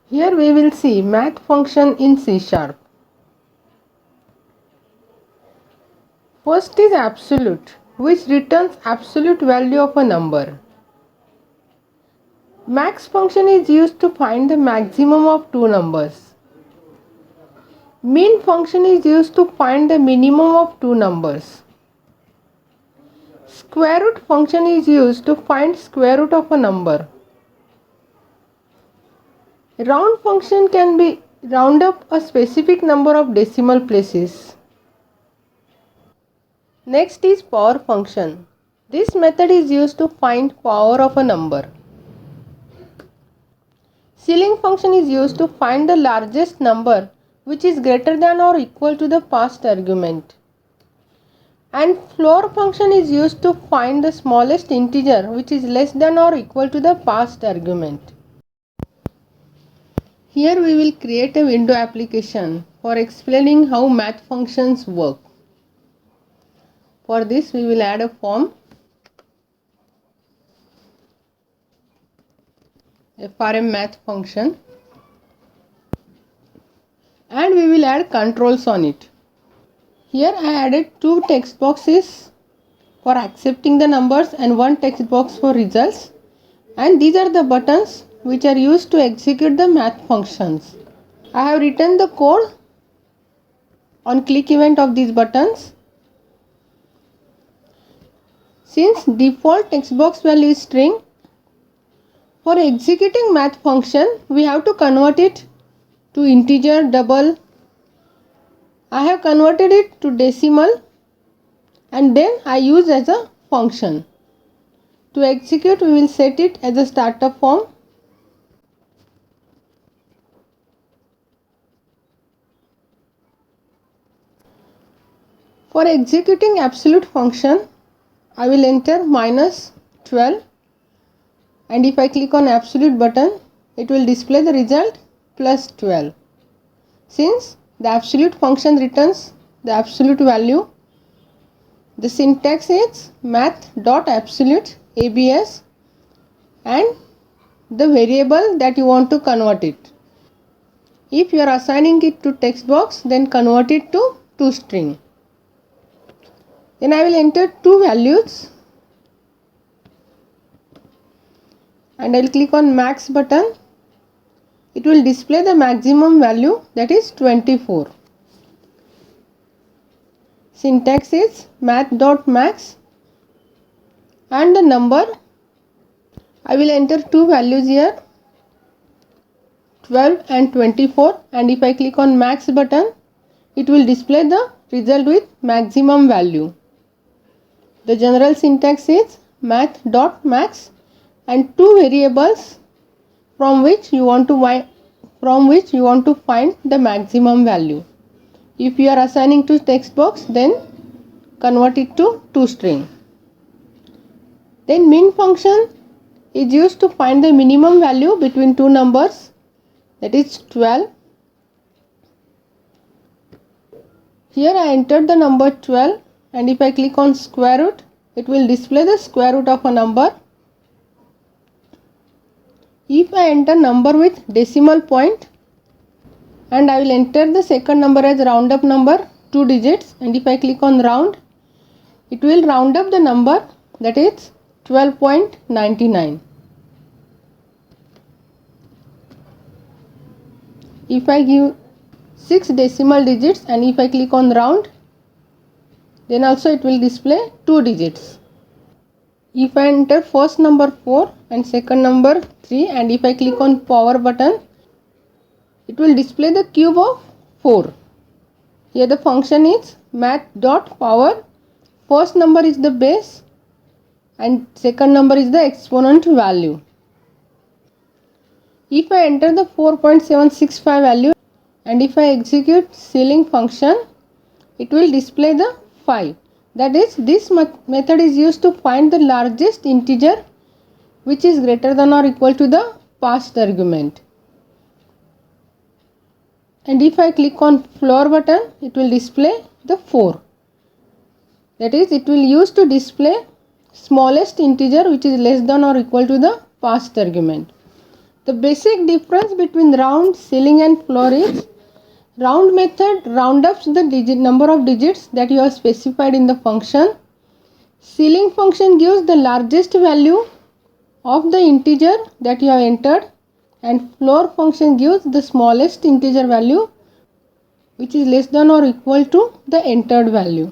Here we will see math function in C sharp. First is absolute, which returns absolute value of a number. Max function is used to find the maximum of two numbers. Min function is used to find the minimum of two numbers. Square root function is used to find square root of a number. Round function can be round up a specific number of decimal places. Next is power function. This method is used to find power of a number. Ceiling function is used to find the largest number which is greater than or equal to the past argument. And floor function is used to find the smallest integer which is less than or equal to the past argument. Here we will create a window application for explaining how math functions work. For this we will add a form, FRM math function, and we will add controls on it. Here I added two text boxes for accepting the numbers and one text box for results, and these are the buttons which are used to execute the math functions. I have written the code on click event of these buttons. Since default text box value is string, for executing math function we have to convert it to integer, double. I have converted it to decimal and then I use as a function. To execute we will set it as a startup form. For executing absolute function I will enter -12, and if I click on absolute button it will display the result +12. Since the absolute function returns the absolute value, the syntax is math.absolute abs and the variable that you want to convert it. If you are assigning it to text box, then convert it to toString. Then I will enter two values and I will click on max button. It will display the maximum value, that is 24. Syntax is math.max and the number, I will enter two values here, 12 and 24, and if I click on max button it will display the result with maximum value. The general syntax is math.max and two variables from which you want to find the maximum value. If you are assigning to text box, then convert it to toString. Then min function is used to find the minimum value between two numbers, that is 12. Here I entered the number 12 and if I click on square root it will display the square root of a number. If I enter number with decimal point and I will enter the second number as round up number, 2 digits, and if I click on round it will round up the number, that is 12.99. If I give 6 decimal digits and if I click on round, then also it will display 2 digits. If I enter first number 4 and second number 3 and if I click on power button, it will display the cube of 4. Here the function is math.power. First number is the base and second number is the exponent value. If I enter the 4.765 value and if I execute ceiling function, it will display the 5. That is, this method is used to find the largest integer which is greater than or equal to the past argument. And if I click on floor button, it will display the 4. That is, it will use to display smallest integer which is less than or equal to the past argument. The basic difference between round, ceiling and floor is round method round ups the number of digits that you have specified in the function. Ceiling function gives the largest value of the integer that you have entered, and floor function gives the smallest integer value which is less than or equal to the entered value.